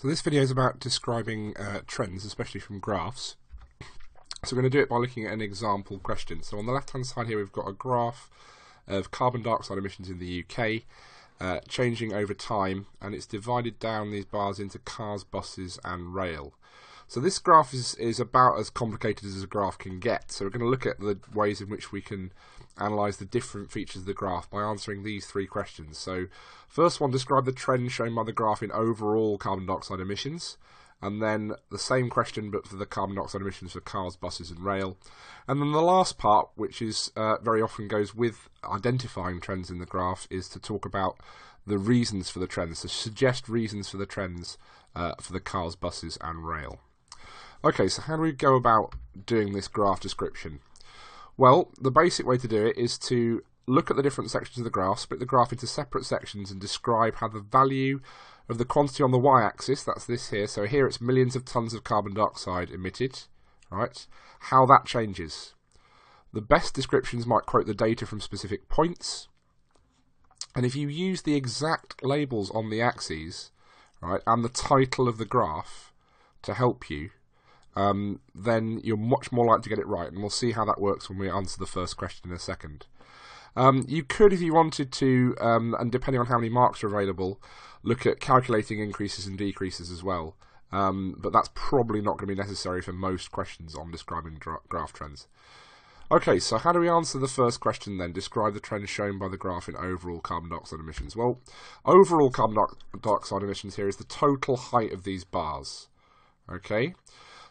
So this video is about describing trends, especially from graphs. So we're going to do it by looking at an example question. So on the left hand side here we've got a graph of carbon dioxide emissions in the UK changing over time, and it's divided down these bars into cars, buses and rail. So this graph is about as complicated as a graph can get. So we're going to look at the ways in which we can analyse the different features of the graph by answering these three questions. So first one, describe the trend shown by the graph in overall carbon dioxide emissions. And then the same question but for the carbon dioxide emissions for cars, buses and rail. And then the last part, which is very often goes with identifying trends in the graph, is to talk about the reasons for the trends, to suggest reasons for the trends for the cars, buses and rail. Okay, so how do we go about doing this graph description? Well, the basic way to do it is to look at the different sections of the graph, split the graph into separate sections and describe how the value of the quantity on the y-axis, that's this here, so here it's millions of tons of carbon dioxide emitted, right? How that changes. The best descriptions might quote the data from specific points, and if you use the exact labels on the axes, right, and the title of the graph to help you, then you're much more likely to get it right, and we'll see how that works when we answer the first question in a second. You could, if you wanted to, and depending on how many marks are available, look at calculating increases and decreases as well, but that's probably not going to be necessary for most questions on describing graph trends. Okay, so how do we answer the first question then? Describe the trend shown by the graph in overall carbon dioxide emissions. Well, overall carbon dioxide emissions here is the total height of these bars. Okay,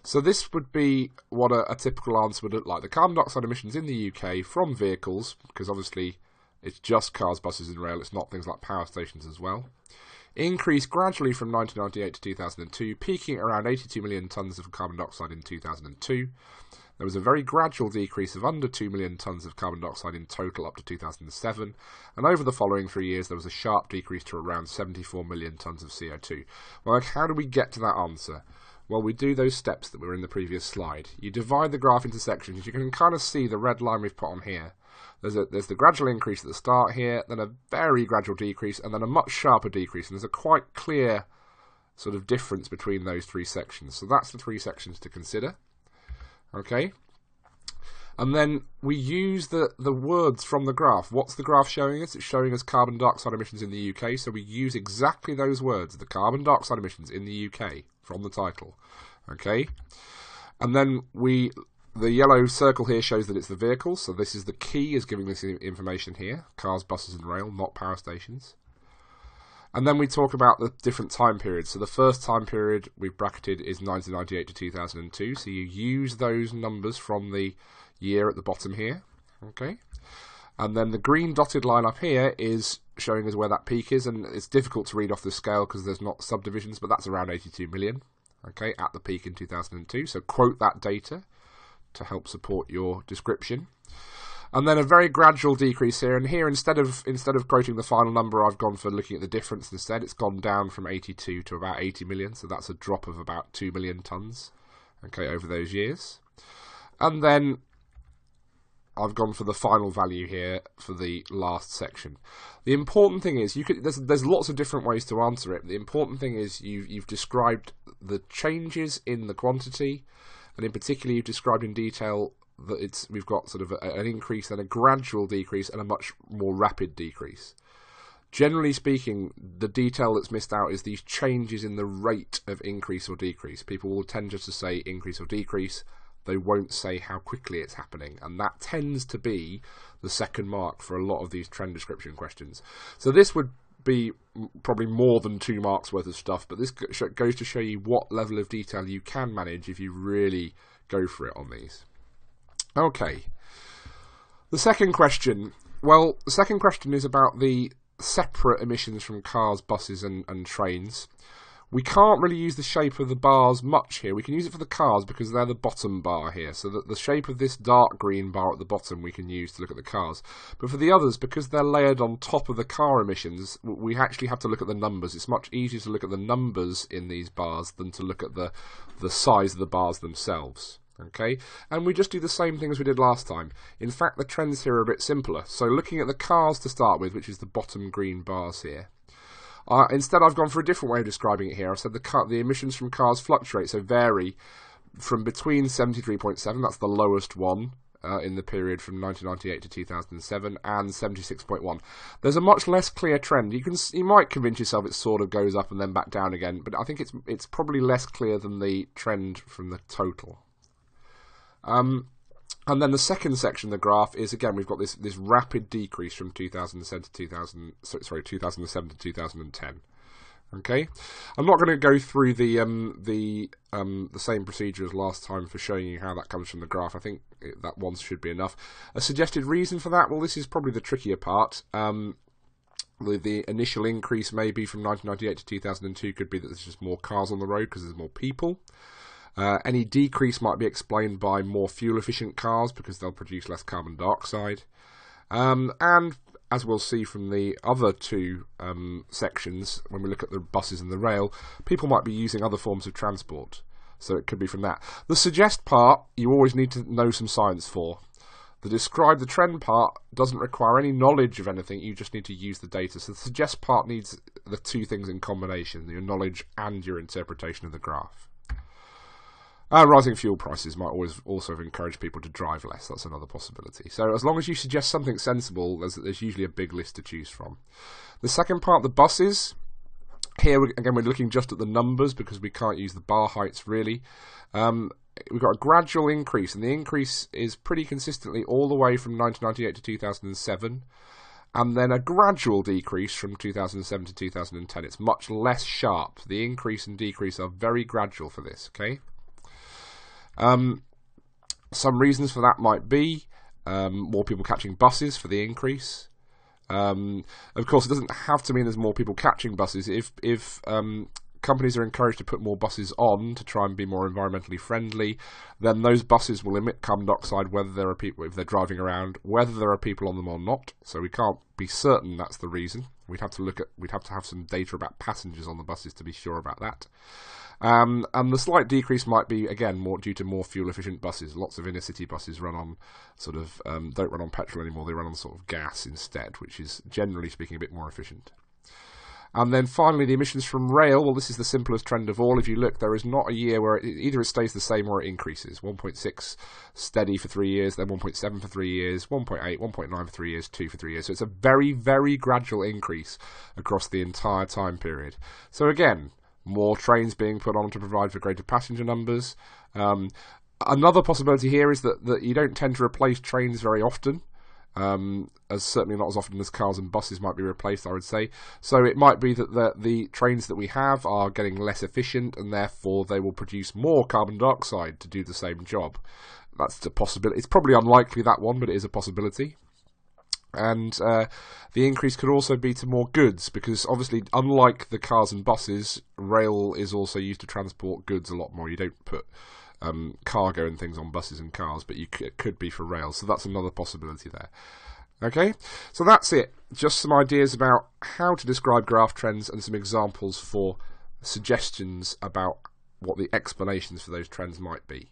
so this would be what a typical answer would look like. The carbon dioxide emissions in the UK from vehicles, because obviously it's just cars, buses and rail, it's not things like power stations as well, increased gradually from 1998 to 2002, peaking at around 82 million tonnes of carbon dioxide in 2002. There was a very gradual decrease of under 2 million tonnes of carbon dioxide in total up to 2007, and over the following 3 years there was a sharp decrease to around 74 million tonnes of CO2. Well, how do we get to that answer? Well, we do those steps that were in the previous slide. You divide the graph into sections. You can kind of see the red line we've put on here. There's the gradual increase at the start here, then a very gradual decrease, and then a much sharper decrease. And there's a quite clear sort of difference between those three sections. So that's the three sections to consider. Okay? And then we use the words from the graph. What's the graph showing us? It's showing us carbon dioxide emissions in the UK. So we use exactly those words, the carbon dioxide emissions in the UK, from the title. Okay? And then the yellow circle here shows that it's the vehicles. So this is the key, is giving this information here. Cars, buses and rail, not power stations. And then we talk about the different time periods. So the first time period we've bracketed is 1998 to 2002. So you use those numbers from the year at the bottom here. Okay. And then the green dotted line up here is showing us where that peak is. And it's difficult to read off the scale because there's not subdivisions, but that's around 82 million. Okay, at the peak in 2002. So quote that data to help support your description. And then a very gradual decrease here, and here instead of quoting the final number, I've gone for looking at the difference instead. It's gone down from 82 to about 80 million, so that's a drop of about 2 million tonnes, okay, over those years. And then I've gone for the final value here for the last section. The important thing is, there's lots of different ways to answer it. The important thing is you've described the changes in the quantity, and in particular you've described in detail that we've got sort of an increase, then a gradual decrease, and a much more rapid decrease. Generally speaking, the detail that's missed out is these changes in the rate of increase or decrease. People will tend just to say increase or decrease. They won't say how quickly it's happening, and that tends to be the second mark for a lot of these trend description questions. So this would be probably more than 2 marks worth of stuff, but this goes to show you what level of detail you can manage if you really go for it on these. Okay, the second question. Well, the second question is about the separate emissions from cars, buses and trains. We can't really use the shape of the bars much here. We can use it for the cars because they're the bottom bar here. So that the shape of this dark green bar at the bottom we can use to look at the cars. But for the others, because they're layered on top of the car emissions, we actually have to look at the numbers. It's much easier to look at the numbers in these bars than to look at the size of the bars themselves. Okay, and we just do the same thing as we did last time. In fact, the trends here are a bit simpler. So looking at the cars to start with, which is the bottom green bars here, Instead, I've gone for a different way of describing it here. I've said the emissions from cars fluctuate, so vary from between 73.7, that's the lowest one, in the period from 1998 to 2007, and 76.1. There's a much less clear trend. You might convince yourself it sort of goes up and then back down again, but I think it's probably less clear than the trend from the total. And then the second section of the graph is, again, we've got this rapid decrease from 2007 to 2010. Okay, I'm not going to go through the same procedure as last time for showing you how that comes from the graph. I think that once should be enough. A suggested reason for that, well, this is probably the trickier part. The initial increase maybe from 1998 to 2002 could be that there's just more cars on the road because there's more people. Any decrease might be explained by more fuel-efficient cars because they'll produce less carbon dioxide. And as we'll see from the other two sections, when we look at the buses and the rail, people might be using other forms of transport. So it could be from that. The suggest part, you always need to know some science for. The describe the trend part doesn't require any knowledge of anything, you just need to use the data. So the suggest part needs the two things in combination, your knowledge and your interpretation of the graph. Rising fuel prices might also encourage people to drive less. That's another possibility. So as long as you suggest something sensible, there's usually a big list to choose from. The second part, the buses. Here, again, we're looking just at the numbers because we can't use the bar heights, really. We've got a gradual increase, and the increase is pretty consistently all the way from 1998 to 2007. And then a gradual decrease from 2007 to 2010. It's much less sharp. The increase and decrease are very gradual for this, okay? Some reasons for that might be more people catching buses for the increase. Of course, it doesn't have to mean there's more people catching buses. If companies are encouraged to put more buses on to try and be more environmentally friendly, then those buses will emit carbon dioxide whether there are people, if they're driving around, whether there are people on them or not. So we can't be certain that's the reason. We'd have to have some data about passengers on the buses to be sure about that. And the slight decrease might be, again, more due to more fuel-efficient buses. Lots of inner-city buses run on don't run on petrol anymore. They run on sort of gas instead, which is, generally speaking, a bit more efficient. And then finally, the emissions from rail. Well, this is the simplest trend of all. If you look, there is not a year where either it stays the same or it increases. 1.6 steady for 3 years, then 1.7 for 3 years, 1.8, 1.9 for 3 years, 2 for 3 years. So it's a very, very gradual increase across the entire time period. So again, more trains being put on to provide for greater passenger numbers. Another possibility here is that you don't tend to replace trains very often, as certainly not as often as cars and buses might be replaced, I would say. So it might be that the trains that we have are getting less efficient, and therefore they will produce more carbon dioxide to do the same job. That's a possibility. It's probably unlikely, that one, but it is a possibility. And the increase could also be to more goods, because obviously, unlike the cars and buses, rail is also used to transport goods a lot more. You don't put cargo and things on buses and cars, but it could be for rail, so that's another possibility there. Okay, so that's it. Just some ideas about how to describe graph trends and some examples for suggestions about what the explanations for those trends might be.